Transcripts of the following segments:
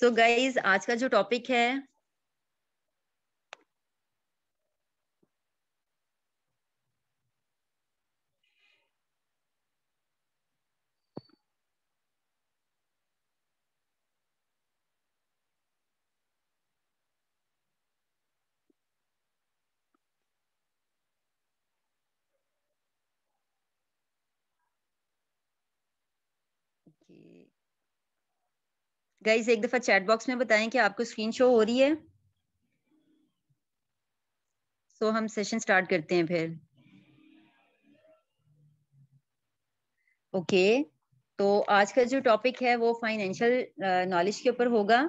So guys आज का जो टॉपिक है गाइज एक दफा चैट बॉक्स में बताएं कि आपको स्क्रीन शो हो रही है। सो हम सेशन स्टार्ट करते हैं फिर। ओके तो आज का जो टॉपिक है वो फाइनेंशियल नॉलेज के ऊपर होगा।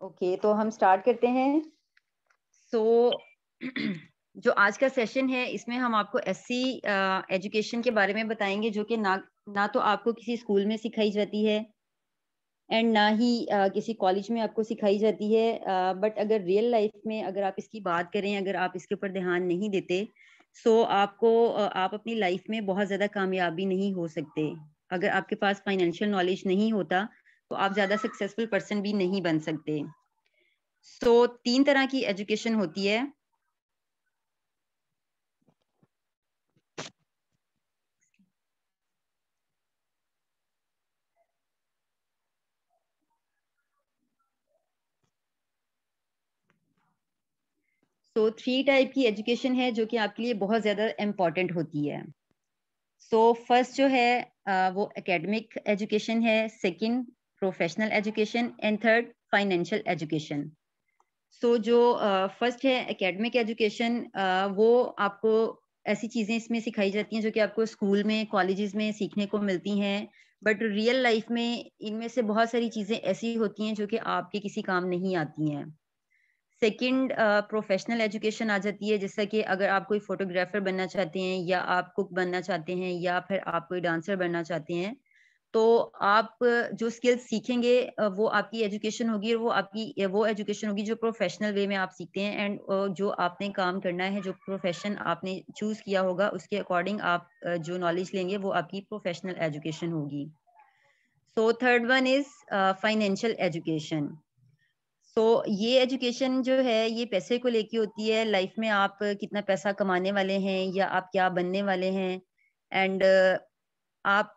ओके तो हम स्टार्ट करते हैं। सो जो आज का सेशन है इसमें हम आपको ऐसी एजुकेशन के बारे में बताएंगे जो कि ना तो आपको किसी स्कूल में सिखाई जाती है एंड ना ही किसी कॉलेज में आपको सिखाई जाती है। बट अगर रियल लाइफ में अगर आप इसकी बात करें, अगर आप इसके ऊपर ध्यान नहीं देते सो आप अपनी लाइफ में बहुत ज़्यादा कामयाबी नहीं हो सकते। अगर आपके पास फाइनेंशियल नॉलेज नहीं होता तो आप ज़्यादा सक्सेसफुल पर्सन भी नहीं बन सकते। सो 3 तरह की एजुकेशन होती है। सो 3 टाइप की एजुकेशन है जो कि आपके लिए बहुत ज़्यादा इम्पॉर्टेंट होती है। सो फर्स्ट जो है वो एकेडमिक एजुकेशन है, second professional education and third financial education. So जो फर्स्ट है एकेडमिक एजुकेशन, वो आपको ऐसी चीज़ें इसमें सिखाई जाती हैं जो कि आपको स्कूल में कॉलेजेस में सीखने को मिलती हैं, बट रियल लाइफ में इनमें से बहुत सारी चीज़ें ऐसी होती हैं जो कि आपके किसी काम नहीं आती हैं। सेकंड प्रोफेशनल एजुकेशन आ जाती है, जैसा कि अगर आप कोई फोटोग्राफर बनना चाहते हैं या आप कुक बनना चाहते हैं या फिर आप कोई डांसर बनना चाहते हैं तो आप जो स्किल्स सीखेंगे वो आपकी एजुकेशन होगी और वो आपकी वो एजुकेशन होगी जो प्रोफेशनल वे में आप सीखते हैं। एंड जो आपने काम करना है, जो प्रोफेशन आपने चूज किया होगा उसके अकॉर्डिंग आप जो नॉलेज लेंगे वो आपकी प्रोफेशनल एजुकेशन होगी। So third one is financial education. So ये एजुकेशन जो है ये पैसे को लेके होती है, लाइफ में आप कितना पैसा कमाने वाले हैं या आप क्या बनने वाले हैं। एंड आप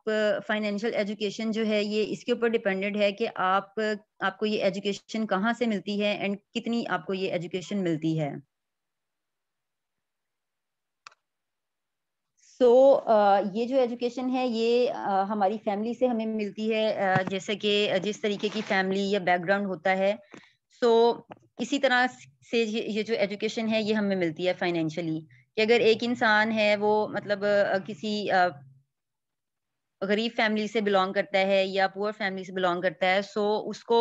फाइनेंशियल एजुकेशन जो है ये इसके ऊपर डिपेंडेंट है कि आपको ये एजुकेशन कहाँ से मिलती है एंड कितनी आपको ये एजुकेशन मिलती है। सो ये जो एजुकेशन है ये हमारी फैमिली से हमें मिलती है, जैसे कि जिस तरीके की फैमिली या बैकग्राउंड होता है सो इसी तरह से ये जो एजुकेशन है ये हमें मिलती है फाइनेंशियली। कि अगर एक इंसान है वो मतलब किसी गरीब फैमिली से बिलोंग करता है या पुअर फैमिली से बिलोंग करता है सो उसको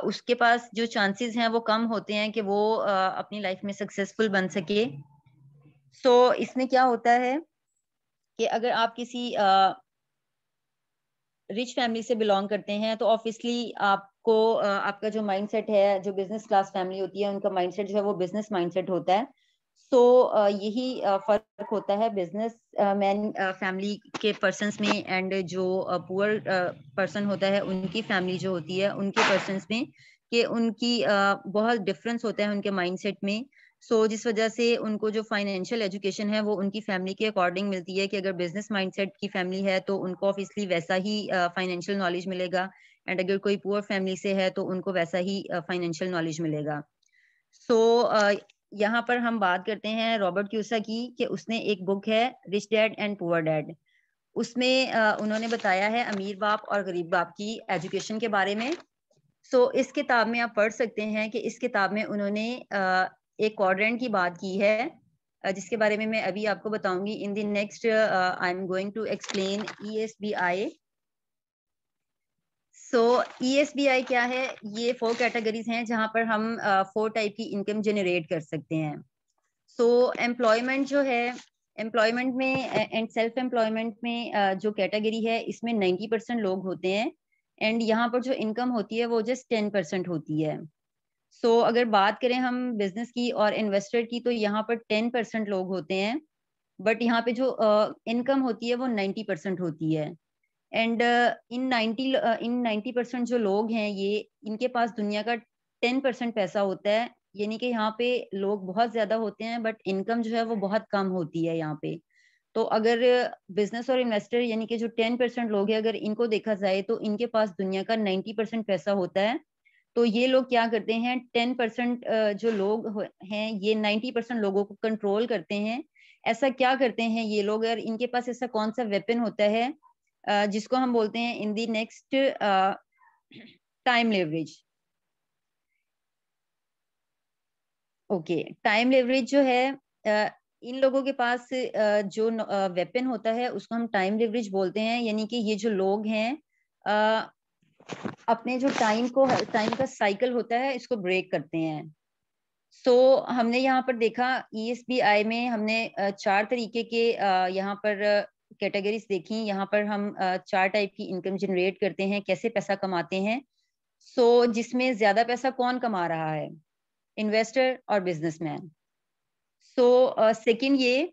उसके पास जो चांसेस हैं वो कम होते हैं कि वो अपनी लाइफ में सक्सेसफुल बन सके। सो इसमें क्या होता है कि अगर आप किसी रिच फैमिली से बिलोंग करते हैं तो ऑब्वियसली आपको आपका जो माइंडसेट है, जो बिजनेस क्लास फैमिली होती है उनका माइंडसेट जो है वो बिजनेस माइंडसेट होता है। सो यही फर्क होता है बिजनेस मैन फैमिली के पर्सन्स में एंड जो पुअर पर्सन होता है उनकी फैमिली जो होती है उनके पर्सन्स में, कि उनकी बहुत डिफरेंस होता है उनके माइंडसेट में। सो जिस वजह से उनको जो फाइनेंशियल एजुकेशन है वो उनकी फैमिली के अकॉर्डिंग मिलती है, कि अगर बिजनेस माइंडसेट की फैमिली है तो उनको ऑब्वियसली वैसा ही फाइनेंशियल नॉलेज मिलेगा, एंड अगर कोई पुअर फैमिली से है तो उनको वैसा ही फाइनेंशियल नॉलेज मिलेगा। सो यहाँ पर हम बात करते हैं रॉबर्ट क्यूसा की, कि उसने एक बुक है rich dad and poor dad. उसमें उन्होंने बताया है अमीर बाप और गरीब बाप की एजुकेशन के बारे में। सो इस किताब में आप पढ़ सकते हैं कि इस किताब में उन्होंने एक क्वाड्रेंट की बात की है, जिसके बारे में मैं अभी आपको बताऊंगी। In the next I am going to explain ESBI। So ESBI क्या है? ये 4 कैटेगरीज हैं जहां पर हम 4 टाइप की इनकम जनरेट कर सकते हैं। सो एम्प्लॉयमेंट जो है, एम्प्लॉयमेंट में एंड सेल्फ एम्प्लॉयमेंट में जो कैटेगरी है इसमें 90% लोग होते हैं, एंड यहाँ पर जो इनकम होती है वो जस्ट 10% होती है। सो अगर बात करें हम बिजनेस की और इन्वेस्टर की, तो यहाँ पर 10% लोग होते हैं, बट यहाँ पे जो इनकम होती है वो 90% होती है। एंड इन 90% जो लोग हैं, ये इनके पास दुनिया का 10% पैसा होता है, यानी कि यहाँ पे लोग बहुत ज्यादा होते हैं बट इनकम जो है वो बहुत कम होती है यहाँ पे। तो अगर बिजनेस और इन्वेस्टर यानी कि जो 10% लोग हैं, अगर इनको देखा जाए तो इनके पास दुनिया का 90% पैसा होता है। तो ये लोग क्या करते हैं, 10% जो लोग हैं ये 90% लोगों को कंट्रोल करते हैं। ऐसा क्या करते हैं ये लोग? अगर इनके पास ऐसा कौन सा वेपन होता है जिसको हम बोलते हैं in the next time leverage. Okay, time leverage जो है इन लोगों के पास जो वेपन होता है उसको हम टाइम लेवरेज बोलते हैं। यानी कि ये जो लोग हैं अपने जो टाइम का साइकिल होता है इसको ब्रेक करते हैं। सो हमने यहाँ पर देखा ESBI में हमने 4 तरीके के यहाँ पर कैटेगरीज देखी। यहाँ पर हम 4 टाइप की इनकम जनरेट करते हैं, कैसे पैसा कमाते हैं। सो जिसमें ज्यादा पैसा कौन कमा रहा है? इन्वेस्टर और बिजनेसमैन। सो सेकंड ये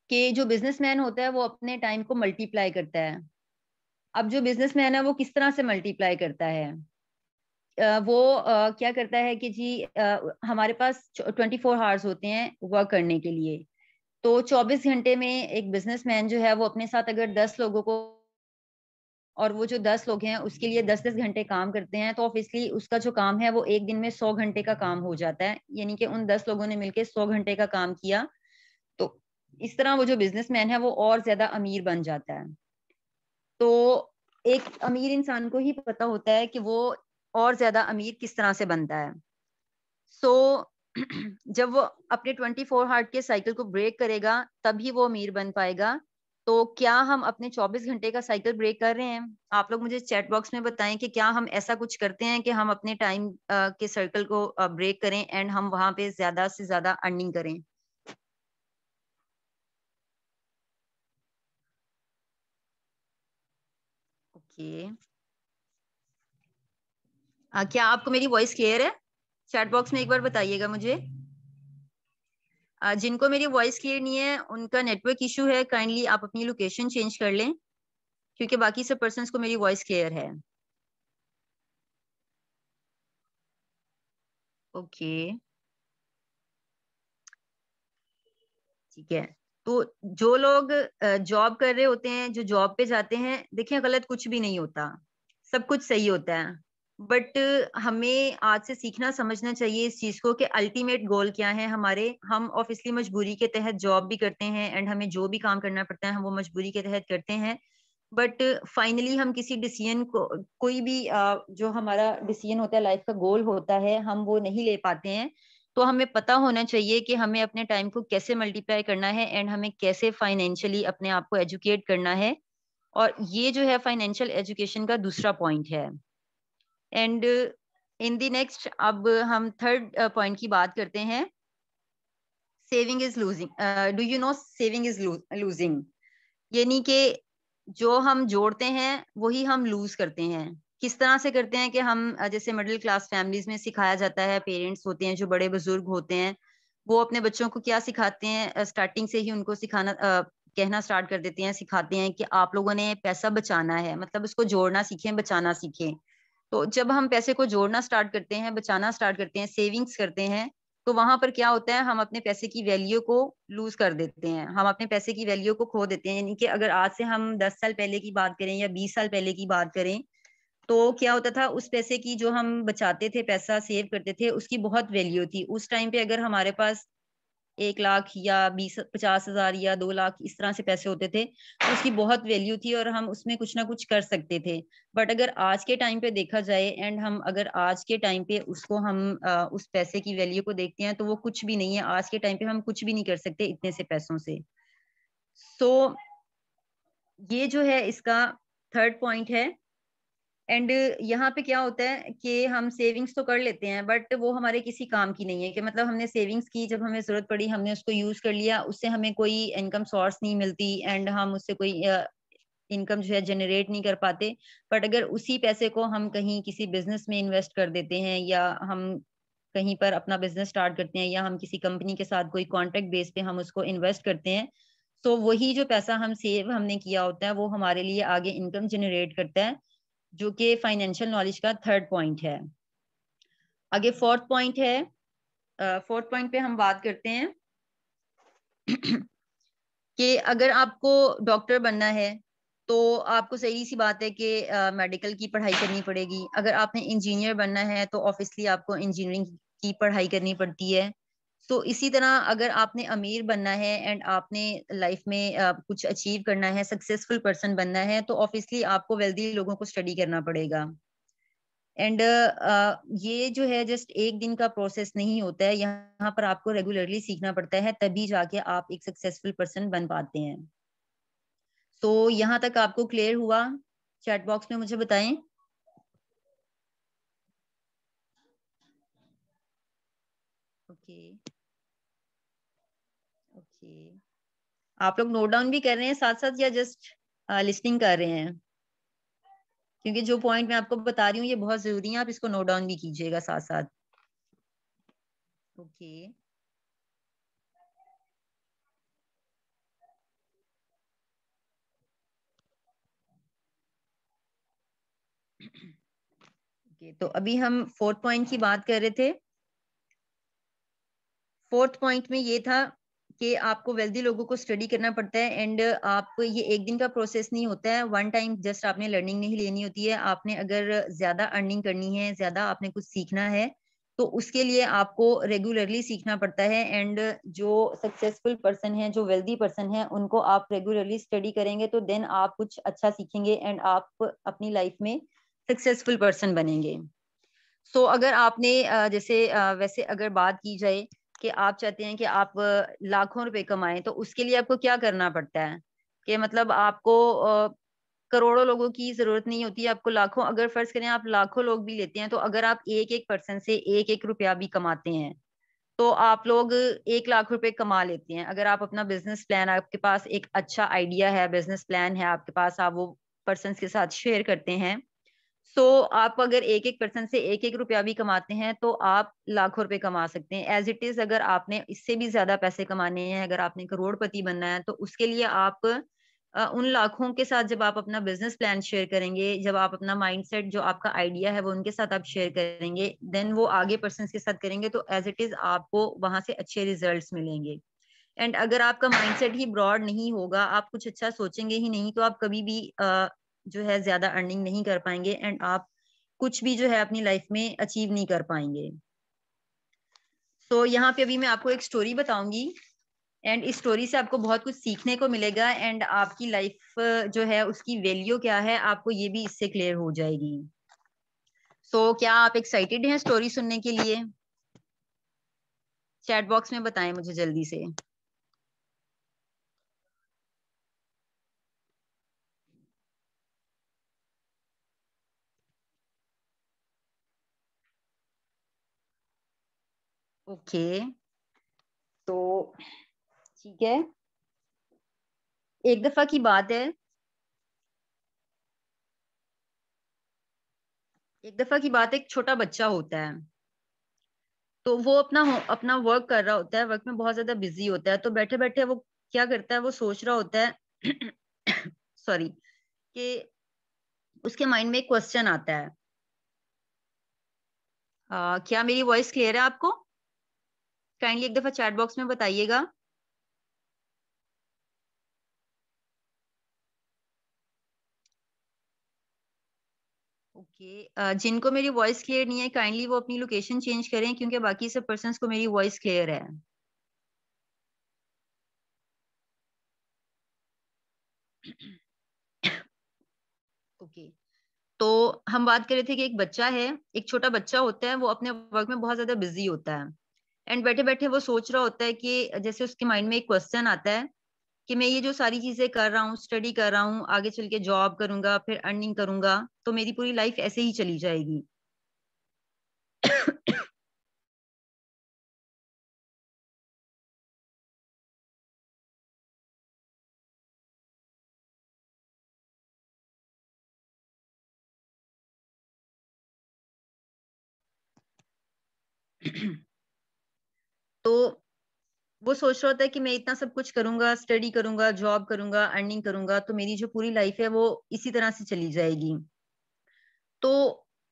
कि जो बिजनेसमैन होता है वो अपने टाइम को मल्टीप्लाई करता है। अब जो बिजनेसमैन है वो किस तरह से मल्टीप्लाई करता है? वो क्या करता है कि जी हमारे पास 24 आवर्स होते हैं वर्क करने के लिए। तो 24 घंटे में एक बिजनेसमैन जो है वो अपने साथ अगर 10 लोगों को, और वो जो 10 लोग हैं उसके लिए 10-10 घंटे काम करते हैं, तो ऑब्वियसली उसका जो काम है वो एक दिन में 100 घंटे का काम हो जाता है। यानी कि उन 10 लोगों ने मिलकर 100 घंटे का काम किया। तो इस तरह वो जो बिजनेसमैन है वो और ज्यादा अमीर बन जाता है। तो एक अमीर इंसान को ही पता होता है कि वो और ज्यादा अमीर किस तरह से बनता है। सो जब वो अपने 24 हार्ट के साइकिल को ब्रेक करेगा तभी वो अमीर बन पाएगा। तो क्या हम अपने 24 घंटे का साइकिल ब्रेक कर रहे हैं? आप लोग मुझे चैट बॉक्स में बताएं कि क्या हम ऐसा कुछ करते हैं कि हम अपने टाइम के सर्कल को ब्रेक करें एंड हम वहां पे ज्यादा से ज्यादा अर्निंग करें। ओके, क्या आपको मेरी वॉइस क्लियर है? चैट बॉक्स में एक बार बताइएगा मुझे। जिनको मेरी वॉइस क्लियर नहीं है उनका नेटवर्क इशू है, काइंडली आप अपनी लोकेशन चेंज कर लें, क्योंकि बाकी सब पर्सन्स को मेरी वॉइस क्लियर है। ओके, ठीक है। तो जो लोग जॉब कर रहे होते हैं, जो जॉब पे जाते हैं, देखिए गलत कुछ भी नहीं होता, सब कुछ सही होता है। बट हमें आज से सीखना समझना चाहिए इस चीज को कि अल्टीमेट गोल क्या है हमारे। हम ऑब्वियसली मजबूरी के तहत जॉब भी करते हैं एंड हमें जो भी काम करना पड़ता है हम वो मजबूरी के तहत करते हैं। बट फाइनली हम किसी डिसीजन को, कोई भी जो हमारा डिसीजन होता है, लाइफ का गोल होता है, हम वो नहीं ले पाते हैं। तो हमें पता होना चाहिए कि हमें अपने टाइम को कैसे मल्टीप्लाई करना है एंड हमें कैसे फाइनेंशियली अपने आप को एजुकेट करना है। और ये जो है फाइनेंशियल एजुकेशन का दूसरा पॉइंट है। एंड इन दी नेक्स्ट अब हम थर्ड पॉइंट की बात करते हैं। Saving is losing. Do you know saving is losing? यानी कि जो हम जोड़ते हैं वही हम लूज करते हैं। किस तरह से करते हैं कि हम जैसे मिडिल क्लास फैमिलीज में सिखाया जाता है, पेरेंट्स होते हैं जो बड़े बुजुर्ग होते हैं, वो अपने बच्चों को क्या सिखाते हैं, स्टार्टिंग से ही उनको सिखाना कहना स्टार्ट कर देते हैं, सिखाते हैं कि आप लोगों ने पैसा बचाना है, मतलब उसको जोड़ना सीखें, बचाना सीखें। तो जब हम पैसे को जोड़ना स्टार्ट करते हैं, बचाना स्टार्ट करते हैं, सेविंग्स करते हैं, तो वहां पर क्या होता है, हम अपने पैसे की वैल्यू को लूज कर देते हैं, हम अपने पैसे की वैल्यू को खो देते हैं। यानी कि अगर आज से हम 10 साल पहले की बात करें या 20 साल पहले की बात करें, तो क्या होता था, उस पैसे की, जो हम बचाते थे, पैसा सेव करते थे, उसकी बहुत वैल्यू थी। उस टाइम पे अगर हमारे पास 1 लाख या 50 हजार या 2 लाख इस तरह से पैसे होते थे, तो उसकी बहुत वैल्यू थी और हम उसमें कुछ ना कुछ कर सकते थे। बट अगर आज के टाइम पे देखा जाए, एंड हम अगर आज के टाइम पे उसको हम उस पैसे की वैल्यू को देखते हैं, तो वो कुछ भी नहीं है। आज के टाइम पे हम कुछ भी नहीं कर सकते इतने से पैसों से। सो ये जो है इसका थर्ड पॉइंट है। एंड यहाँ पे क्या होता है कि हम सेविंग्स तो कर लेते हैं, बट वो हमारे किसी काम की नहीं है। कि मतलब हमने सेविंग्स की, जब हमें जरूरत पड़ी हमने उसको यूज कर लिया, उससे हमें कोई इनकम सोर्स नहीं मिलती, एंड हम उससे कोई इनकम जो है जनरेट नहीं कर पाते। बट अगर उसी पैसे को हम कहीं किसी बिजनेस में इन्वेस्ट कर देते हैं, या हम कहीं पर अपना बिजनेस स्टार्ट करते हैं, या हम किसी कंपनी के साथ कोई कॉन्ट्रैक्ट बेस पे हम उसको इन्वेस्ट करते हैं, तो वही जो पैसा हम सेव हमने किया होता है, वो हमारे लिए आगे इनकम जनरेट करता है, जो कि फाइनेंशियल नॉलेज का थर्ड पॉइंट है। आगे फोर्थ पॉइंट है। फोर्थ पॉइंट पे हम बात करते हैं कि अगर आपको डॉक्टर बनना है, तो आपको सही सी बात है कि मेडिकल की पढ़ाई करनी पड़ेगी। अगर आपने इंजीनियर बनना है, तो ऑब्वियसली आपको इंजीनियरिंग की पढ़ाई करनी पड़ती है। तो इसी तरह अगर आपने अमीर बनना है एंड आपने लाइफ में कुछ अचीव करना है, सक्सेसफुल पर्सन बनना है, तो ऑब्वियसली आपको वेल्दी लोगों को स्टडी करना पड़ेगा। एंड ये जो है जस्ट एक दिन का प्रोसेस नहीं होता है, यहाँ पर आपको रेगुलरली सीखना पड़ता है, तभी जाके आप एक सक्सेसफुल पर्सन बन पाते हैं। तो यहाँ तक आपको क्लियर हुआ? चैट बॉक्स में मुझे बताएं। Okay, okay. आप लोग नोट डाउन भी कर रहे हैं साथ साथ, या जस्ट लिसनिंग कर रहे हैं? क्योंकि जो पॉइंट मैं आपको बता रही हूँ ये बहुत जरूरी है, आप इसको नोट डाउन भी कीजिएगा साथ साथ। Okay, okay. तो अभी हम फोर्थ पॉइंट की बात कर रहे थे। फोर्थ पॉइंट में ये था कि आपको वेल्दी लोगों को स्टडी करना पड़ता है, एंड आप, ये एक दिन का प्रोसेस नहीं होता है, वन टाइम जस्ट आपने लर्निंग नहीं लेनी होती है। आपने अगर ज्यादा अर्निंग करनी है, ज्यादा आपने कुछ सीखना है, तो उसके लिए आपको रेगुलरली सीखना पड़ता है। एंड जो सक्सेसफुल पर्सन है, जो वेल्दी पर्सन है, उनको आप रेगुलरली स्टडी करेंगे, तो देन आप कुछ अच्छा सीखेंगे एंड आप अपनी लाइफ में सक्सेसफुल पर्सन बनेंगे। सो अगर आपने जैसे वैसे अगर बात की जाए कि आप चाहते हैं कि आप लाखों रुपए कमाएं, तो उसके लिए आपको क्या करना पड़ता है? कि मतलब आपको करोड़ों लोगों की जरूरत नहीं होती है, आपको लाखों, अगर फर्ज करें आप लाखों लोग भी लेते हैं, तो अगर आप एक एक पर्सन से एक एक रुपया भी कमाते हैं, तो आप लोग 1 लाख रुपए कमा लेते हैं। अगर आप अपना बिजनेस प्लान, आपके पास एक अच्छा आइडिया है, बिजनेस प्लान है आपके पास, आप वो पर्सन के साथ शेयर करते हैं, सो आप अगर एक एक पर्सन से एक एक रुपया भी कमाते हैं, तो आप लाखों रुपए कमा सकते हैं। एज इट इज, अगर आपने इससे भी ज्यादा पैसे कमाने हैं, अगर आपने करोड़पति बनना है, तो उसके लिए आप उन लाखों के साथ जब आप अपना बिजनेस प्लान शेयर करेंगे, जब आप अपना माइंडसेट, जो आपका आइडिया है वो उनके साथ आप शेयर करेंगे, देन वो आगे पर्सन के साथ करेंगे, तो एज इट इज आपको वहां से अच्छे रिजल्ट्स मिलेंगे। एंड अगर आपका माइंडसेट ही ब्रॉड नहीं होगा, आप कुछ अच्छा सोचेंगे ही नहीं, तो आप कभी भी जो है ज्यादा अर्निंग नहीं कर पाएंगे, एंड आप कुछ भी जो है अपनी लाइफ में अचीव नहीं कर पाएंगे। तो यहाँ पे अभी मैं आपको एक स्टोरी बताऊंगी, एंड इस स्टोरी से आपको बहुत कुछ सीखने को मिलेगा, एंड आपकी लाइफ जो है उसकी वैल्यू क्या है, आपको ये भी इससे क्लियर हो जाएगी। क्या आप एक्साइटेड हैं स्टोरी सुनने के लिए? चैट बॉक्स में बताएं मुझे जल्दी से। ओके, तो ठीक है। एक दफा की बात है, एक दफा की बात, एक छोटा बच्चा होता है। तो वो अपना वर्क कर रहा होता है, वर्क में बहुत ज्यादा बिजी होता है, तो बैठे बैठे वो क्या करता है, वो सोच रहा होता है सॉरी, कि उसके माइंड में एक क्वेश्चन आता है। क्या मेरी वॉइस क्लियर है आपको? काइंडली एक दफा चैट बॉक्स में बताइएगा। ओके, जिनको मेरी वॉइस क्लियर नहीं है काइंडली वो अपनी लोकेशन चेंज करें, क्योंकि बाकी सब पर्सन्स को मेरी वॉइस क्लियर है। ओके, तो हम बात कर रहे थे कि एक बच्चा है, एक छोटा बच्चा होता है, वो अपने वर्क में बहुत ज्यादा बिजी होता है, एंड बैठे बैठे वो सोच रहा होता है कि जैसे उसके माइंड में एक क्वेश्चन आता है कि मैं ये जो सारी चीजें कर रहा हूँ, स्टडी कर रहा हूँ, आगे चल के जॉब करूंगा, फिर अर्निंग करूंगा, तो मेरी पूरी लाइफ ऐसे ही चली जाएगी। तो वो सोच रहा होता है कि मैं इतना सब कुछ करूंगा, स्टडी करूंगा, जॉब करूंगा, अर्निंग करूंगा, तो मेरी जो पूरी लाइफ है वो इसी तरह से चली जाएगी। तो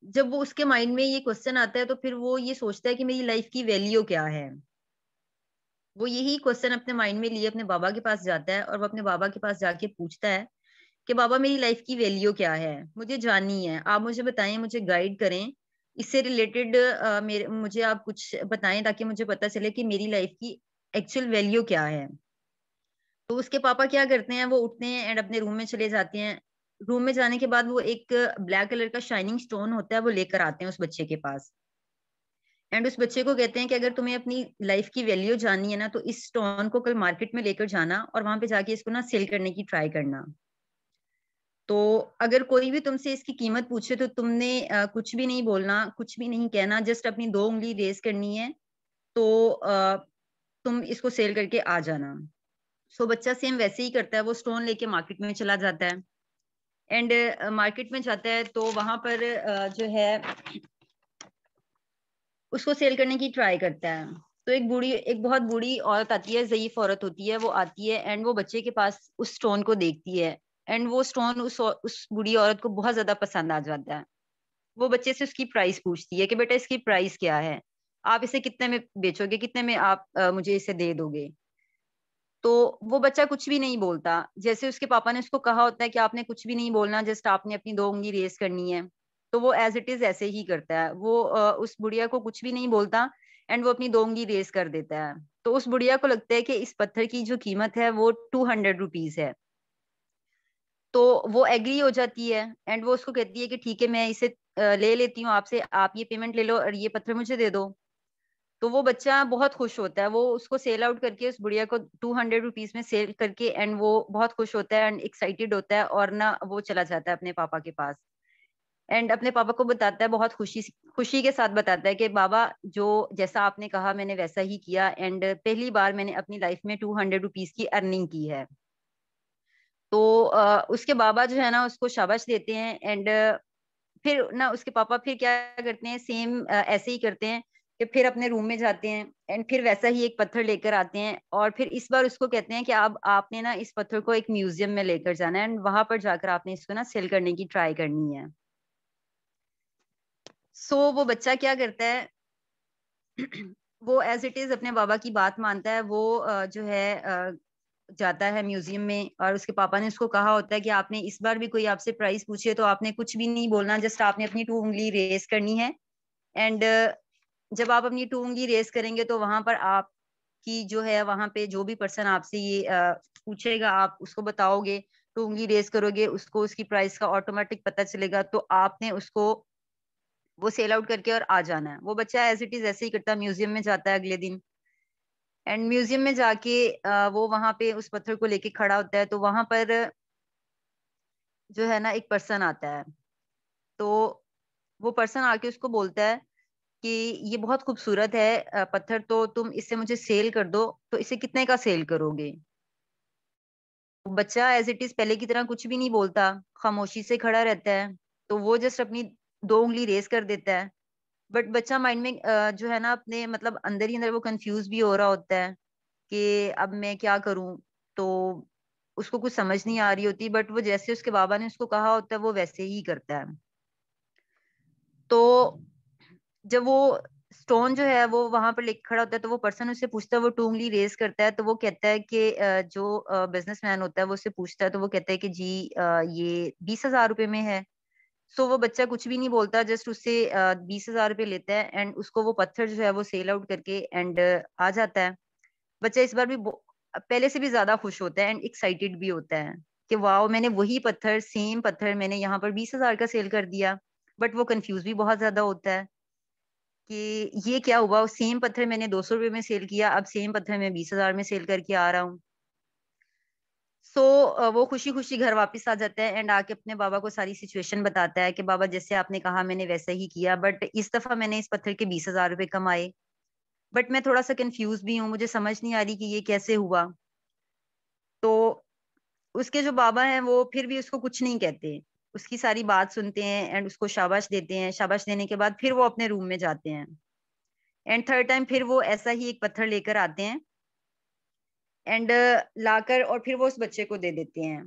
जब वो उसके माइंड में ये क्वेश्चन आता है, तो फिर वो ये सोचता है कि मेरी लाइफ की वैल्यू क्या है। वो यही क्वेश्चन अपने माइंड में लिए अपने बाबा के पास जाता है, और वो अपने बाबा के पास जाके पूछता है कि बाबा मेरी लाइफ की वैल्यू क्या है, मुझे जाननी है, आप मुझे बताएं, मुझे गाइड करें, इससे रिलेटेड मेरे मुझे आप कुछ बताएं ताकि मुझे पता चले कि मेरी लाइफ की एक्चुअल वैल्यू क्या है। तो उसके पापा क्या करते हैं, वो उठते हैं एंड अपने रूम में चले जाते हैं। रूम में जाने के बाद वो एक ब्लैक कलर का शाइनिंग स्टोन होता है, वो लेकर आते हैं उस बच्चे के पास, एंड उस बच्चे को कहते हैं कि अगर तुम्हें अपनी लाइफ की वैल्यू जाननी है ना, तो इस स्टोन को कल मार्केट में लेकर जाना और वहां पे जाके इसको ना सेल करने की ट्राई करना। तो अगर कोई भी तुमसे इसकी कीमत पूछे तो तुमने कुछ भी नहीं बोलना, कुछ भी नहीं कहना, जस्ट अपनी 2 उंगली रेस करनी है, तो तुम इसको सेल करके आ जाना। सो बच्चा सेम वैसे ही करता है, वो स्टोन लेके मार्केट में चला जाता है, एंड मार्केट में जाता है तो वहां पर जो है उसको सेल करने की ट्राई करता है। तो एक बहुत बूढ़ी औरत आती है, ज़ईफ औरत होती है, वो आती है एंड वो बच्चे के पास उस स्टोन को देखती है, एंड वो स्टोन उस बूढ़ी औरत को बहुत ज्यादा पसंद आ जाता है। वो बच्चे से उसकी प्राइस पूछती है कि बेटा इसकी प्राइस क्या है, आप इसे कितने में बेचोगे, कितने में आप मुझे इसे दे दोगे। तो वो बच्चा कुछ भी नहीं बोलता, जैसे उसके पापा ने उसको कहा होता है कि आपने कुछ भी नहीं बोलना, जस्ट आपने अपनी 2 उंगली रेस करनी है, तो वो एज इट इज ऐसे ही करता है। वो उस बुढ़िया को कुछ भी नहीं बोलता, एंड वो अपनी 2 उंगली रेस कर देता है। तो उस बुढ़िया को लगता है कि इस पत्थर की जो कीमत है वो 200 रुपीज है। तो वो एग्री हो जाती है, एंड वो उसको कहती है कि ठीक है, मैं इसे ले लेती हूँ आपसे, आप ये पेमेंट ले लो और ये पत्थर मुझे दे दो। तो वो बच्चा बहुत खुश होता है, वो उसको सेल आउट करके उस बुढ़िया को 200 रुपीज में सेल करके, एंड वो बहुत खुश होता है एंड एक्साइटेड होता है, और ना वो चला जाता है अपने पापा के पास, एंड अपने पापा को बताता है, बहुत खुशी के साथ बताता है कि बाबा जो जैसा आपने कहा मैंने वैसा ही किया, एंड पहली बार मैंने अपनी लाइफ में 200 रुपीज की अर्निंग की है। तो उसके बाबा जो है ना उसको शाबाश देते हैं, एंड फिर ना उसके पापा फिर क्या करते हैं, सेम ऐसे ही करते हैं कि फिर अपने रूम में जाते हैं एंड फिर वैसा ही एक पत्थर लेकर आते हैं, और फिर इस बार उसको कहते हैं कि अब आपने ना इस पत्थर को एक म्यूजियम में लेकर जाना है, एंड वहां पर जाकर आपने इसको ना सेल करने की ट्राई करनी है। सो वो बच्चा क्या करता है, वो एज इट इज अपने बाबा की बात मानता है। वो जो है जाता है म्यूजियम में, और उसके पापा ने उसको कहा होता है कि आपने इस बार भी कोई आपसे प्राइस पूछे तो आपने कुछ भी नहीं बोलना, जस्ट आपने अपनी 2 उंगली रेस करनी है, एंड जब आप अपनी 2 उंगली रेस करेंगे तो वहां पर आपकी जो है, वहां पे जो भी पर्सन आपसे ये पूछेगा आप उसको बताओगे, 2 उंगली रेस करोगे, उसको उसकी प्राइस का ऑटोमेटिक पता चलेगा, तो आपने उसको वो सेल आउट करके और आ जाना है। वो बच्चा एज इट इज ऐसे ही करता है, म्यूजियम में जाता है अगले दिन, एंड म्यूजियम में जाके वो वहां पे उस पत्थर को लेके खड़ा होता है, तो वहां पर जो है ना एक पर्सन आता है। तो वो पर्सन आके उसको बोलता है कि ये बहुत खूबसूरत है पत्थर, तो तुम इसे मुझे सेल कर दो, तो इसे कितने का सेल करोगे। बच्चा एज इट इज पहले की तरह कुछ भी नहीं बोलता, खामोशी से खड़ा रहता है। तो वो जस्ट अपनी 2 उंगली रेस कर देता है, बट बच्चा माइंड में जो है ना अपने मतलब अंदर ही अंदर वो कंफ्यूज भी हो रहा होता है कि अब मैं क्या करूं। तो उसको कुछ समझ नहीं आ रही होती, बट वो जैसे उसके बाबा ने उसको कहा होता है वो वैसे ही करता है। तो जब वो स्टोन जो है वो वहां पर लेके खड़ा होता है तो वो पर्सन उससे पूछता है, वो टू उंगली रेज करता है तो वो कहता है कि जो बिजनेसमैन होता है वो उससे पूछता है तो वो कहता है कि जी ये 20,000 रुपए में है। सो वो बच्चा कुछ भी नहीं बोलता, जस्ट उससे 20,000 रुपए लेता है एंड उसको वो पत्थर जो है वो सेल आउट करके एंड आ जाता है। बच्चा इस बार भी पहले से भी ज्यादा खुश होता है एंड एक्साइटेड भी होता है कि वाह मैंने वही पत्थर, सेम पत्थर मैंने यहाँ पर 20,000 का सेल कर दिया। बट वो कंफ्यूज भी बहुत ज्यादा होता है कि ये क्या हुआ, सेम पत्थर मैंने 200 रुपये में सेल किया, अब सेम पत्थर मैं 20,000 में सेल करके आ रहा हूँ। सो वो खुशी खुशी घर वापस आ जाता है एंड आके अपने बाबा को सारी सिचुएशन बताता है कि बाबा जैसे आपने कहा मैंने वैसा ही किया, बट इस दफा मैंने इस पत्थर के 20,000 रुपए कमाए। बट मैं थोड़ा सा कंफ्यूज भी हूँ, मुझे समझ नहीं आ रही कि ये कैसे हुआ। तो उसके जो बाबा हैं वो फिर भी उसको कुछ नहीं कहते, उसकी सारी बात सुनते हैं एंड उसको शाबाश देते हैं। शाबाश देने के बाद फिर वो अपने रूम में जाते हैं एंड थर्ड टाइम फिर वो ऐसा ही एक पत्थर लेकर आते हैं एंड लाकर और फिर वो उस बच्चे को दे देते हैं।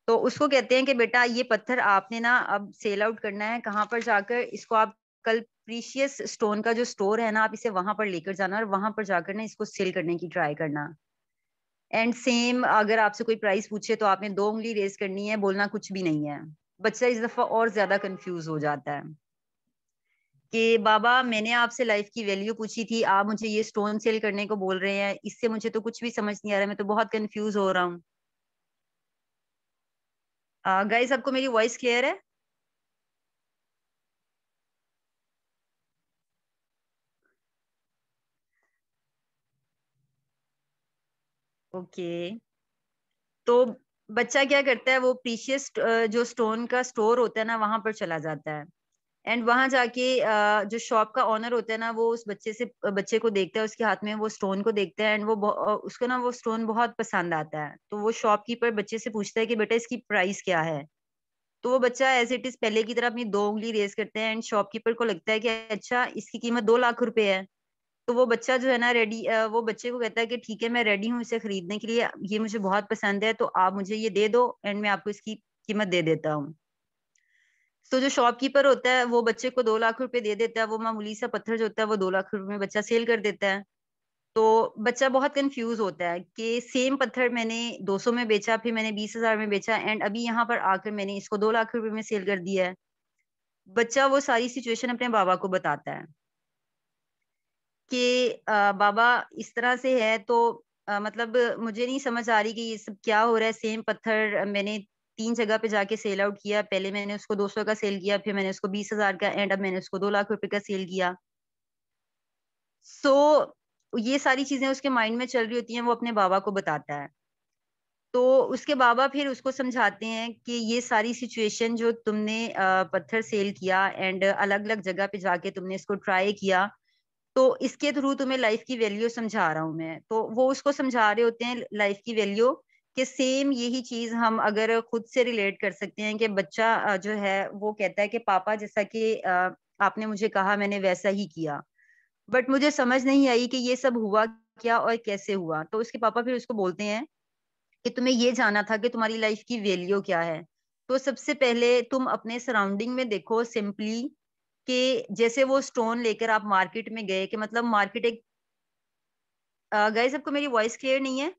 तो उसको कहते हैं कि बेटा ये पत्थर आपने ना अब सेल आउट करना है, कहाँ पर जाकर इसको आप कल प्रीशियस स्टोन का जो स्टोर है ना आप इसे वहां पर लेकर जाना और वहां पर जाकर ना इसको सेल करने की ट्राई करना। एंड सेम अगर आपसे कोई प्राइस पूछे तो आपने 2 उंगली रेस करनी है, बोलना कुछ भी नहीं है। बच्चा इस दफा और ज्यादा कंफ्यूज हो जाता है कि बाबा मैंने आपसे लाइफ की वैल्यू पूछी थी, आप मुझे ये स्टोन सेल करने को बोल रहे हैं, इससे मुझे तो कुछ भी समझ नहीं आ रहा, मैं तो बहुत कंफ्यूज हो रहा हूँ। गाइस आपको मेरी वॉइस क्लियर है? ओके। तो बच्चा क्या करता है, वो प्रीशियस जो स्टोन का स्टोर होता है ना वहां पर चला जाता है एंड वहां जाके जो शॉप का ओनर होता है ना वो उस बच्चे को देखता है, उसके हाथ में वो स्टोन को देखता है एंड उसको ना वो स्टोन बहुत पसंद आता है। तो वो शॉपकीपर बच्चे से पूछता है कि बेटा इसकी प्राइस क्या है। तो वो बच्चा एज इट इज पहले की तरह अपनी 2 उंगली रेस करते हैं एंड शॉपकीपर को लगता है कि अच्छा इसकी कीमत 2 लाख रुपए है। तो वो बच्चा जो है ना रेडी, वो बच्चे को कहता है कि ठीक है मैं रेडी हूँ इसे खरीदने के लिए, ये मुझे बहुत पसंद है तो आप मुझे ये दे दो एंड मैं आपको इसकी कीमत दे देता हूँ। तो जो शॉपकीपर होता है वो बच्चे को 2 लाख रुपए दे देता है, वो मामूली सा पत्थर जो होता है वो 2 लाख रुपए में बच्चा सेल कर देता है। तो बच्चा बहुत कंफ्यूज होता है कि सेम पत्थर मैंने 200 में बेचा, फिर मैंने 20,000 में बेचा एंड अभी यहाँ पर आकर मैंने इसको 2 लाख रुपए में सेल कर दिया है। बच्चा वो सारी सिचुएशन अपने बाबा को बताता है कि बाबा इस तरह से है तो मतलब मुझे नहीं समझ आ रही कि ये सब क्या हो रहा है। सेम पत्थर मैंने 3 जगह पे जाके सेल आउट किया, पहले मैंने उसको 200 का सेल किया, फिर मैंने उसको 20,000 का एंड अब मैंने उसको 2 लाख रुपए का सेल किया। सो ये सारी चीजें उसके माइंड में चल रही होती हैं, वो अपने बाबा को बताता है। तो उसके बाबा फिर उसको समझाते हैं कि ये सारी सिचुएशन जो तुमने पत्थर सेल किया एंड अलग अलग जगह पे जाके तुमने इसको ट्राई किया, तो इसके थ्रू तुम्हें लाइफ की वैल्यू समझा रहा हूं मैं। तो वो उसको समझा रहे होते हैं लाइफ की वैल्यू कि सेम यही चीज हम अगर खुद से रिलेट कर सकते हैं कि बच्चा जो है वो कहता है कि पापा जैसा कि आपने मुझे कहा मैंने वैसा ही किया, बट मुझे समझ नहीं आई कि ये सब हुआ क्या और कैसे हुआ। तो उसके पापा फिर उसको बोलते हैं कि तुम्हें ये जाना था कि तुम्हारी लाइफ की वैल्यू क्या है। तो सबसे पहले तुम अपने सराउंडिंग में देखो सिंपली कि जैसे वो स्टोन लेकर आप मार्केट में गए, कि मतलब मार्केट एक, गाइस आपको मेरी वॉइस क्लियर नहीं है?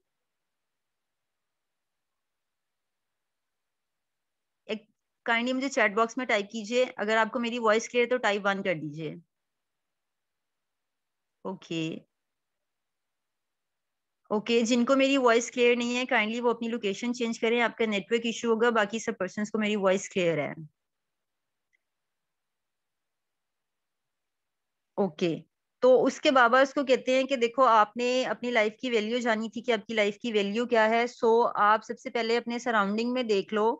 एक काइंडली मुझे चैट बॉक्स में टाइप कीजिए, अगर आपको मेरी वॉइस क्लियर तो टाइप 1 कर दीजिए। ओके। ओके, जिनको मेरी वॉइस क्लियर नहीं है काइंडली वो अपनी लोकेशन चेंज करें, आपका नेटवर्क इशू होगा, बाकी सब पर्सन्स को मेरी वॉइस क्लियर है। ओके। तो उसके बाबा उसको कहते हैं कि देखो आपने अपनी लाइफ की वैल्यू जानी थी कि आपकी लाइफ की वैल्यू क्या है। सो आप सबसे पहले अपने सराउंडिंग में देख लो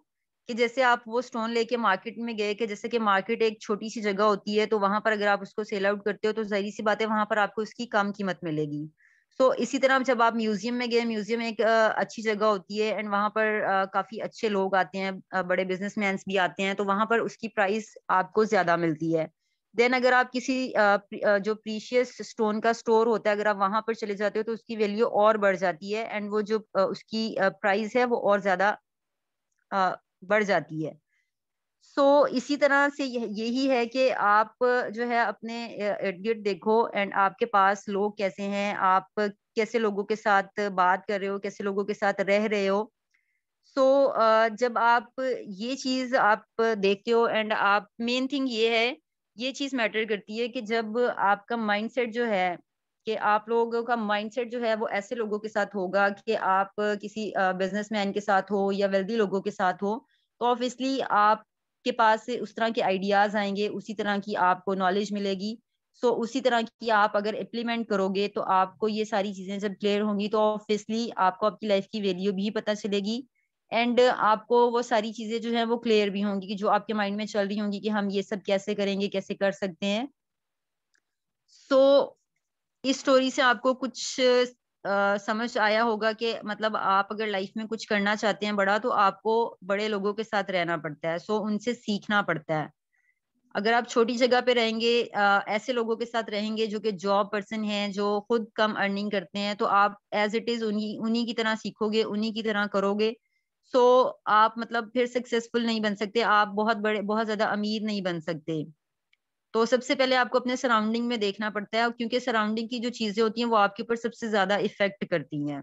कि जैसे आप वो स्टोन लेके मार्केट में गए, कि जैसे कि मार्केट एक छोटी सी जगह होती है तो वहां पर अगर आप उसको सेल आउट करते हो तो जाहिर सी बात है वहां पर आपको उसकी कम कीमत मिलेगी। सो इसी तरह जब आप म्यूजियम में गए, म्यूजियम एक अच्छी जगह होती है एंड वहां पर काफी अच्छे लोग आते हैं, बड़े बिजनेसमैन भी आते हैं, तो वहां पर उसकी प्राइस आपको ज्यादा मिलती है। देन अगर आप किसी जो प्रीशियस स्टोन का स्टोर होता है, अगर आप वहां पर चले जाते हो तो उसकी वैल्यू और बढ़ जाती है, एंड वो जो उसकी प्राइस है वो और ज्यादा बढ़ जाती है। इसी तरह से यही है कि आप जो है अपने इर्द गिर्द देखो, एंड आपके पास लोग कैसे हैं, आप कैसे लोगों के साथ बात कर रहे हो, कैसे लोगों के साथ रह रहे हो। जब आप ये चीज आप देखते हो, एंड आप मेन थिंग ये है, ये चीज मैटर करती है कि जब आपका माइंडसेट जो है, कि आप लोगों का माइंडसेट जो है वो ऐसे लोगों के साथ होगा कि आप किसी बिजनेसमैन के साथ हो या वेल्दी लोगों के साथ हो, तो ऑब्वियसली आपके पास से उस तरह के आइडियाज आएंगे, उसी तरह की आपको नॉलेज मिलेगी। उसी तरह की आप अगर इम्प्लीमेंट करोगे तो आपको ये सारी चीजें जब क्लियर होंगी तो ऑब्वियसली आपको आपकी लाइफ की वैल्यू भी पता चलेगी, एंड आपको वो सारी चीजें जो है वो क्लियर भी होंगी कि जो आपके माइंड में चल रही होंगी कि हम ये सब कैसे करेंगे, कैसे कर सकते हैं। सो इस स्टोरी से आपको कुछ समझ आया होगा कि मतलब आप अगर लाइफ में कुछ करना चाहते हैं बड़ा, तो आपको बड़े लोगों के साथ रहना पड़ता है, उनसे सीखना पड़ता है। अगर आप छोटी जगह पे रहेंगे, ऐसे लोगों के साथ रहेंगे जो कि जॉब पर्सन हैं, जो खुद कम अर्निंग करते हैं, तो आप एज इट इज उन्हीं उन्हीं की तरह सीखोगे, उन्हीं की तरह करोगे। सो आप मतलब फिर सक्सेसफुल नहीं बन सकते, आप बहुत ज्यादा अमीर नहीं बन सकते। तो सबसे पहले आपको अपने सराउंडिंग में देखना पड़ता है, क्योंकि सराउंडिंग की जो चीजें होती हैं वो आपके ऊपर सबसे ज्यादा इफेक्ट करती हैं।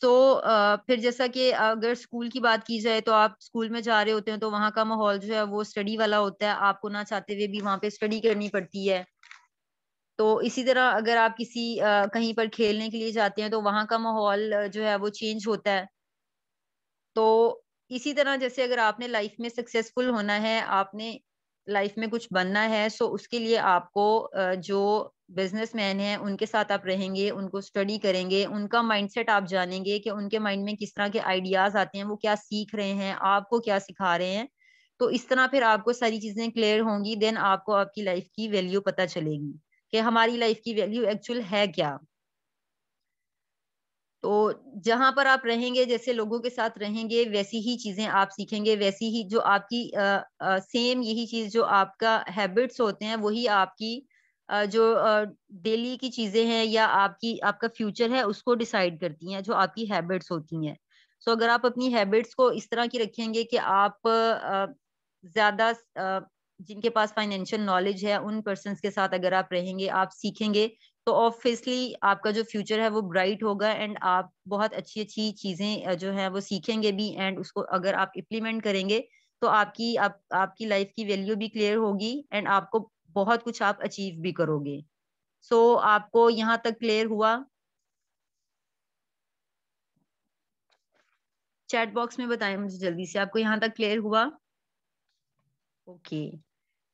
फिर जैसा कि अगर स्कूल की बात की जाए, तो आप स्कूल में जा रहे होते हैं तो वहाँ का माहौल जो है वो स्टडी वाला होता है, आपको ना चाहते हुए भी वहाँ पे स्टडी करनी पड़ती है। तो इसी तरह अगर आप किसी कहीं पर खेलने के लिए जाते हैं तो वहाँ का माहौल जो है वो चेंज होता है। तो इसी तरह जैसे अगर आपने लाइफ में सक्सेसफुल होना है, आपने लाइफ में कुछ बनना है, उसके लिए आपको जो बिजनेसमैन है उनके साथ आप रहेंगे, उनको स्टडी करेंगे, उनका माइंडसेट आप जानेंगे कि उनके माइंड में किस तरह के आइडियाज आते हैं, वो क्या सीख रहे हैं, आपको क्या सिखा रहे हैं। तो इस तरह फिर आपको सारी चीजें क्लियर होंगी, देन आपको आपकी लाइफ की वैल्यू पता चलेगी कि हमारी लाइफ की वैल्यू एक्चुअल है क्या। तो जहां पर आप रहेंगे, जैसे लोगों के साथ रहेंगे, वैसी ही चीजें आप सीखेंगे, वैसी ही जो आपकी सेम यही चीज जो आपका हैबिट्स होते हैं वही आपकी जो डेली की चीजें हैं या आपकी आपका फ्यूचर है उसको डिसाइड करती हैं, जो आपकी हैबिट्स होती हैं। अगर आप अपनी हैबिट्स को इस तरह की रखेंगे कि आप ज्यादा जिनके पास फाइनेंशियल नॉलेज है उन पर्सन्स के साथ अगर आप रहेंगे, आप सीखेंगे, तो ऑब्वियसली आपका जो फ्यूचर है वो ब्राइट होगा, एंड आप बहुत अच्छी अच्छी चीजें जो है वो सीखेंगे भी, एंड उसको अगर आप इम्प्लीमेंट करेंगे तो आपकी लाइफ की वैल्यू भी क्लियर होगी, एंड आपको बहुत कुछ आप अचीव भी करोगे। आपको यहाँ तक क्लियर हुआ? चैट बॉक्स में बताएं मुझे जल्दी से, आपको यहाँ तक क्लियर हुआ? ओके।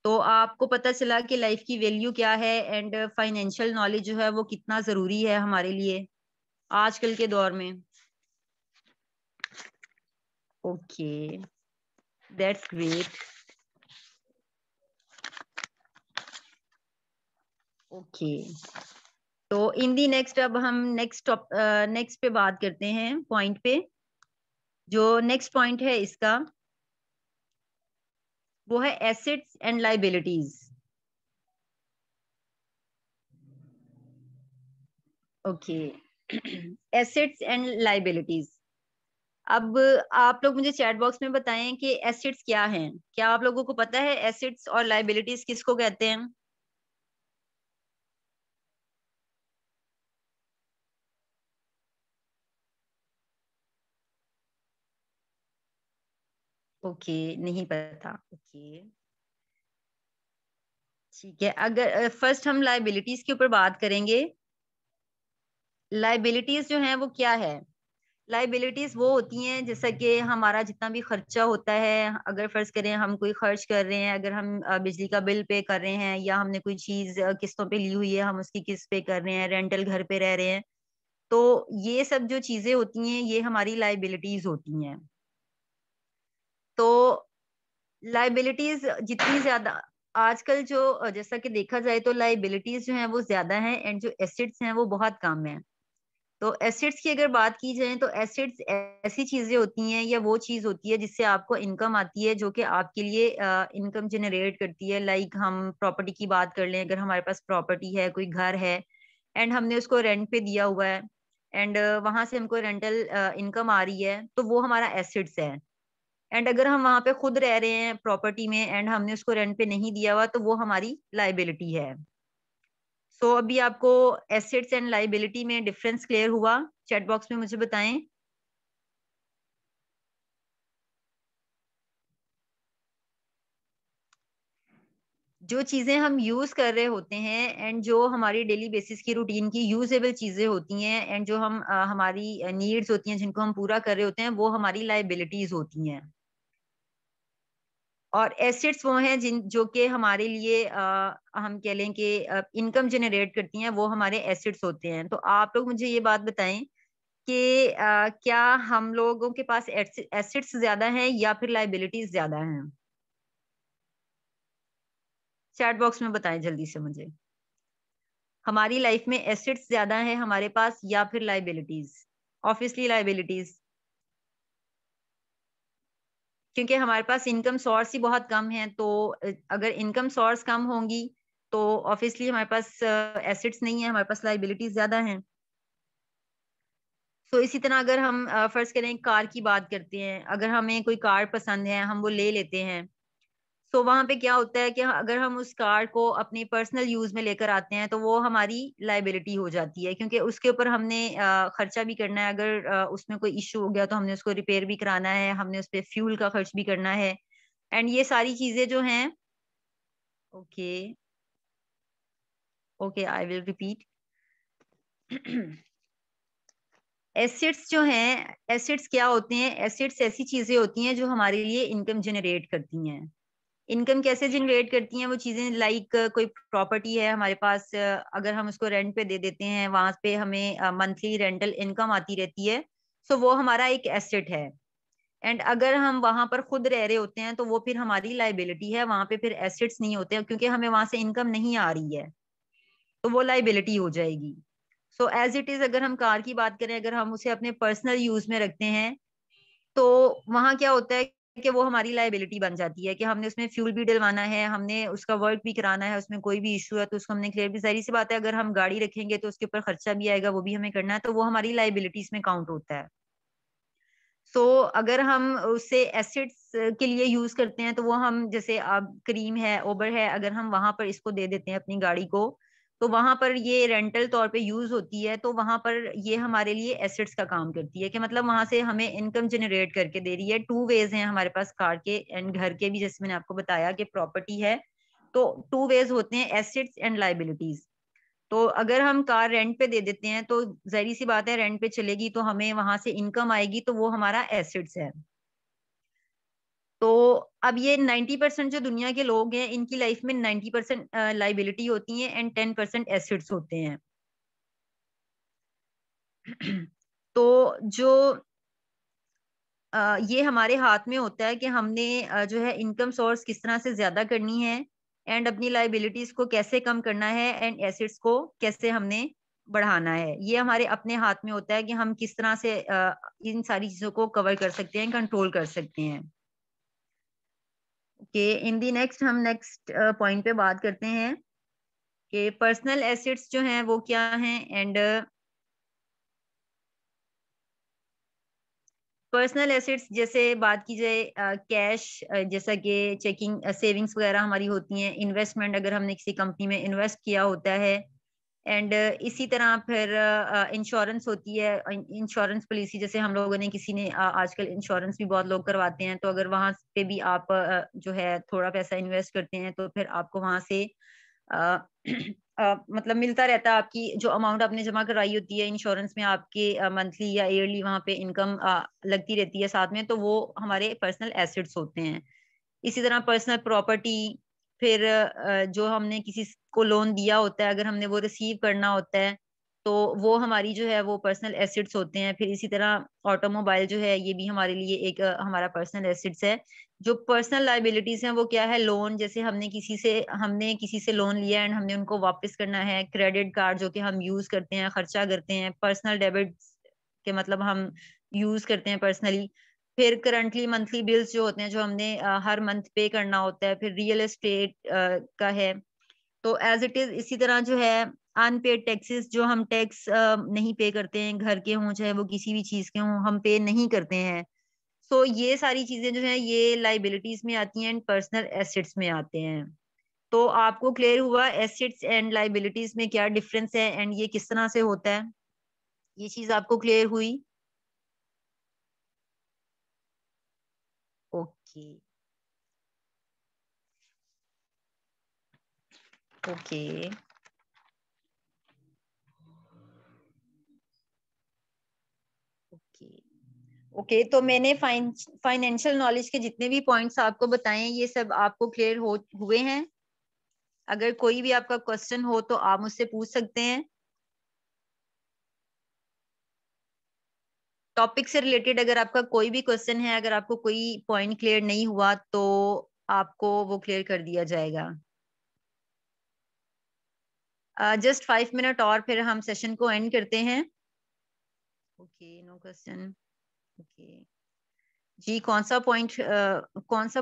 तो आपको पता चला कि लाइफ की वैल्यू क्या है, एंड फाइनेंशियल नॉलेज जो है वो कितना जरूरी है हमारे लिए आजकल के दौर में। Okay, that's great. ओके, तो इन दी नेक्स्ट अब हम नेक्स्ट पे बात करते हैं, पॉइंट पे। जो नेक्स्ट पॉइंट है इसका वो है assets and liabilities. Okay, assets and liabilities. अब आप लोग मुझे चैट बॉक्स में बताएं कि एसेट्स क्या हैं, क्या आप लोगों को पता है एसेट्स और लाइबिलिटीज किसको कहते हैं? ओके, नहीं पता। ओके, ठीक है। अगर फर्स्ट हम लाइबिलिटीज के ऊपर बात करेंगे, लाइबिलिटीज जो हैं वो क्या है? लाइबिलिटीज वो होती हैं जैसा कि हमारा जितना भी खर्चा होता है, अगर फर्ज करें हम कोई खर्च कर रहे हैं, अगर हम बिजली का बिल पे कर रहे हैं, या हमने कोई चीज किस्तों पे ली हुई है, हम उसकी किस्त पे कर रहे हैं, रेंटल घर पे रह रहे हैं, तो ये सब जो चीजें होती हैं ये हमारी लाइबिलिटीज होती हैं। तो लाइबिलिटीज जितनी ज्यादा आजकल जो जैसा कि देखा जाए तो लाइबिलिटीज जो हैं वो ज्यादा हैं, एंड जो एसेट्स हैं वो बहुत कम है। तो एसेट्स की अगर बात की जाए तो एसेट्स ऐसी चीजें होती हैं या वो चीज होती है जिससे आपको इनकम आती है, जो कि आपके लिए इनकम जनरेट करती है। लाइक हम प्रॉपर्टी की बात कर लें, अगर हमारे पास प्रॉपर्टी है, कोई घर है एंड हमने उसको रेंट पे दिया हुआ है एंड वहां से हमको रेंटल इनकम आ रही है, तो वो हमारा एसेट्स है। एंड अगर हम वहां पे खुद रह रहे हैं प्रॉपर्टी में एंड हमने उसको रेंट पे नहीं दिया हुआ, तो वो हमारी लाइबिलिटी है। सो अभी आपको एसेट्स एंड लाइबिलिटी में डिफरेंस क्लियर हुआ? चैट बॉक्स में मुझे बताएं। जो चीजें हम यूज कर रहे होते हैं एंड जो हमारी डेली बेसिस की रूटीन की यूजेबल चीजें होती हैं एंड जो हम हमारी नीड्स होती हैं जिनको हम पूरा कर रहे होते हैं, वो हमारी लाइबिलिटीज होती हैं। और एसेट्स वो हैं जिन जो कि हमारे लिए हम कह लें कि इनकम जनरेट करती हैं, वो हमारे एसेट्स होते हैं। तो आप लोग मुझे ये बात बताएं कि क्या हम लोगों के पास एसेट्स ज्यादा हैं या फिर लाइबिलिटीज ज्यादा हैं? चैट बॉक्स में बताएं जल्दी से मुझे। हमारी लाइफ में एसेट्स ज्यादा है हमारे पास या फिर लाइबिलिटीज? ऑब्वियसली लाइबिलिटीज, क्योंकि हमारे पास इनकम सोर्स ही बहुत कम है। तो अगर इनकम सोर्स कम होंगी तो ऑब्वियसली हमारे पास एसेट्स नहीं है, हमारे पास लाइबिलिटीज ज्यादा हैं। तो इसी तरह अगर हम फर्ज करें कार की बात करते हैं, अगर हमें कोई कार पसंद है, हम वो ले लेते हैं। तो वहां पे क्या होता है कि अगर हम उस कार को अपनी पर्सनल यूज में लेकर आते हैं, तो वो हमारी लाइबिलिटी हो जाती है, क्योंकि उसके ऊपर हमने खर्चा भी करना है। अगर उसमें कोई इश्यू हो गया तो हमने उसको रिपेयर भी कराना है, हमने उस पर फ्यूल का खर्च भी करना है एंड ये सारी चीजें जो हैं। Okay, okay, I will repeat. Assets जो हैं, एसेट्स क्या होते हैं? एसेट्स ऐसी चीजें होती हैं जो हमारे लिए इनकम जनरेट करती हैं। इनकम कैसे जनरेट करती हैं वो चीजें? लाइक कोई प्रॉपर्टी है हमारे पास, अगर हम उसको रेंट पे दे देते हैं, वहां पे हमें मंथली रेंटल इनकम आती रहती है। सो वो हमारा एक एसेट है। एंड अगर हम वहां पर खुद रह रहे होते हैं, तो वो फिर हमारी लाइबिलिटी है। वहां पे फिर एसेट्स नहीं होते हैं, क्योंकि हमें वहां से इनकम नहीं आ रही है, तो वो लाइबिलिटी हो जाएगी। सो एज इट इज, अगर हम कार की बात करें, अगर हम उसे अपने पर्सनल यूज में रखते हैं, तो वहां क्या होता है कि वो हमारी लाइबिलिटी बन जाती है कि हमने उसमें फ्यूल भी डलवाना है, हमने उसका वर्क भी कराना है, उसमें कोई भी इशू है तो उसको हमने क्लियर भी। जाहिर सी बात है, अगर हम गाड़ी रखेंगे तो उसके ऊपर खर्चा भी आएगा, वो भी हमें करना है, तो वो हमारी लाइबिलिटीज में काउंट होता है। सो अगर हम उसे एसेट्स के लिए यूज करते हैं, तो वो हम जैसे अब करीम है, ओबर है, अगर हम वहां पर इसको दे देते हैं अपनी गाड़ी को, तो वहां पर ये रेंटल तौर पे यूज होती है, तो वहां पर ये हमारे लिए एसेट्स का काम करती है कि मतलब वहां से हमें इनकम जनरेट करके दे रही है। टू वेज हैं हमारे पास, कार के एंड घर के भी, जैसे मैंने आपको बताया कि प्रॉपर्टी है, तो टू वेज होते हैं, एसेट्स एंड लाइबिलिटीज। तो अगर हम कार रेंट पे दे देते हैं, तो जाहिर सी बात है रेंट पे चलेगी तो हमें वहां से इनकम आएगी, तो वो हमारा एसेट्स है। तो अब ये 90% जो दुनिया के लोग हैं, इनकी लाइफ में 90% लाइबिलिटी होती है एंड 10% एसेट्स होते हैं। तो जो ये हमारे हाथ में होता है कि हमने जो है इनकम सोर्स किस तरह से ज्यादा करनी है एंड अपनी लाइबिलिटीज को कैसे कम करना है एंड एसेट्स को कैसे हमने बढ़ाना है। ये हमारे अपने हाथ में होता है कि हम किस तरह से इन सारी चीजों को कवर कर सकते हैं, कंट्रोल कर सकते हैं। ओके, इन दी नेक्स्ट हम नेक्स्ट पॉइंट पे बात करते हैं कि पर्सनल एसेट्स जो हैं वो क्या हैं। एंड पर्सनल एसेट्स जैसे बात की जाए, कैश, जैसा कि चेकिंग सेविंग्स वगैरह हमारी होती हैं, इन्वेस्टमेंट अगर हमने किसी कंपनी में इन्वेस्ट किया होता है, एंड इसी तरह फिर इंश्योरेंस होती है, इंश्योरेंस पॉलिसी, जैसे हम लोगों ने किसी ने आजकल इंश्योरेंस भी बहुत लोग करवाते हैं, तो अगर वहां पे भी आप जो है थोड़ा पैसा इन्वेस्ट करते हैं, तो फिर आपको वहां से अ, मतलब मिलता रहता है। आपकी जो अमाउंट आपने जमा करवाई होती है इंश्योरेंस में, आपके मंथली या ईयरली वहां पे इनकम लगती रहती है साथ में, तो वो हमारे पर्सनल एसेट्स होते हैं। इसी तरह पर्सनल प्रॉपर्टी, फिर जो हमने किसी को लोन दिया होता है, अगर हमने वो रिसीव करना होता है, तो वो हमारी जो है वो पर्सनल एसेट्स होते हैं। फिर इसी तरह ऑटोमोबाइल जो है ये भी हमारे लिए एक हमारा पर्सनल एसेट्स है। जो पर्सनल लाइबिलिटीज हैं वो क्या है, लोन, जैसे हमने किसी से लोन लिया एंड हमने उनको वापस करना है। क्रेडिट कार्ड जो कि हम यूज करते हैं, खर्चा करते हैं। पर्सनल डेबिट के मतलब हम यूज करते हैं पर्सनली। फिर करंटली मंथली बिल्स जो होते हैं जो हमने हर मंथ पे करना होता है। फिर रियल एस्टेट का है। तो एज इट इज इसी तरह जो है अनपेड टैक्सेस, जो हम टैक्स नहीं पे करते हैं, घर के हों चाहे वो किसी भी चीज के हों, हम पे नहीं करते हैं। सो ये सारी चीजें जो है ये लाइबिलिटीज में आती हैं एंड पर्सनल एसेट्स में आते हैं। तो आपको क्लियर हुआ एसेट्स एंड लाइबिलिटीज में क्या डिफरेंस है एंड ये किस तरह से होता है, ये चीज आपको क्लियर हुई? Okay okay okay okay. तो मैंने फाइनेंशियल नॉलेज के जितने भी पॉइंट्स आपको बताए ये सब आपको क्लियर हो हुए हैं? अगर कोई भी आपका क्वेश्चन हो तो आप मुझसे पूछ सकते हैं। टॉपिक से रिलेटेड अगर आपका कोई भी क्वेश्चन है, अगर आपको कोई पॉइंट क्लियर नहीं हुआ तो आपको वो क्लियर कर दिया जाएगा। जस्ट 5 मिनट और फिर हम सेशन को एंड करते हैं। Okay, no question. ओके जी, कौन सा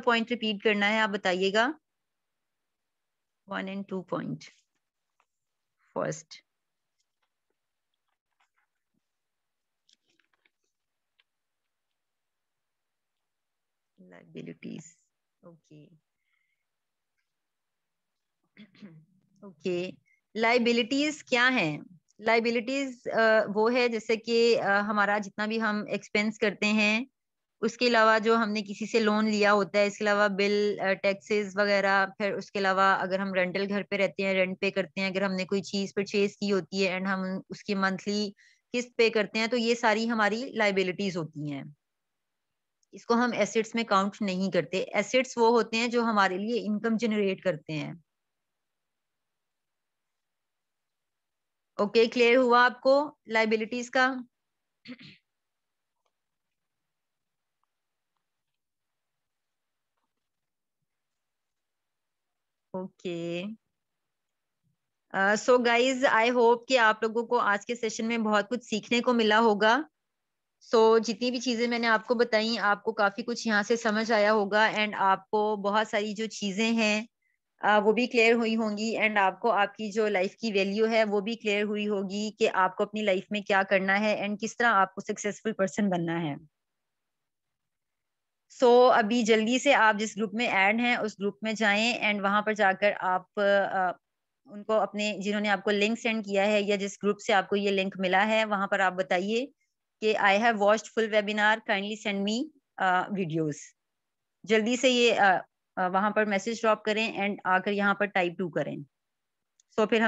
पॉइंट रिपीट करना है आप बताइएगा। 1 and 2 point. First, liabilities. Okay okay. Liabilities क्या है? लाइबिलिटीज वो है जैसे कि हमारा जितना भी हम एक्सपेंस करते हैं, उसके अलावा जो हमने किसी से लोन लिया होता है, इसके अलावा बिल, टैक्सेस वगैरह। फिर उसके अलावा अगर हम रेंटल घर पे रहते हैं, रेंट पे करते हैं, अगर हमने कोई चीज परचेज की होती है एंड हम उसकी मंथली किस्त पे करते हैं, तो ये सारी हमारी लाइबिलिटीज होती हैं। इसको हम एसेट्स में काउंट नहीं करते। एसेट्स वो होते हैं जो हमारे लिए इनकम जनरेट करते हैं। ओके, क्लियर हुआ आपको लाइबिलिटीज का? Okay, so guys I hope कि आप लोगों को आज के सेशन में बहुत कुछ सीखने को मिला होगा। जितनी भी चीजें मैंने आपको बताई, आपको काफी कुछ यहाँ से समझ आया होगा एंड आपको बहुत सारी जो चीजें हैं वो भी क्लियर हुई होंगी एंड आपको आपकी जो लाइफ की वैल्यू है वो भी क्लियर हुई होगी कि आपको अपनी लाइफ में क्या करना है एंड किस तरह आपको सक्सेसफुल पर्सन बनना है। अभी जल्दी से आप जिस ग्रुप में ऐड हैं उस ग्रुप में जाएं एंड वहां पर जाकर आप उनको अपने, जिन्होंने आपको लिंक सेंड किया है या जिस ग्रुप से आपको ये लिंक मिला है, वहां पर आप बताइए कि I have watched full webinar, kindly send me videos. जल्दी से ये वहां पर मैसेज ड्रॉप करें एंड आकर यहाँ पर टाइप 2 करें। फिर हम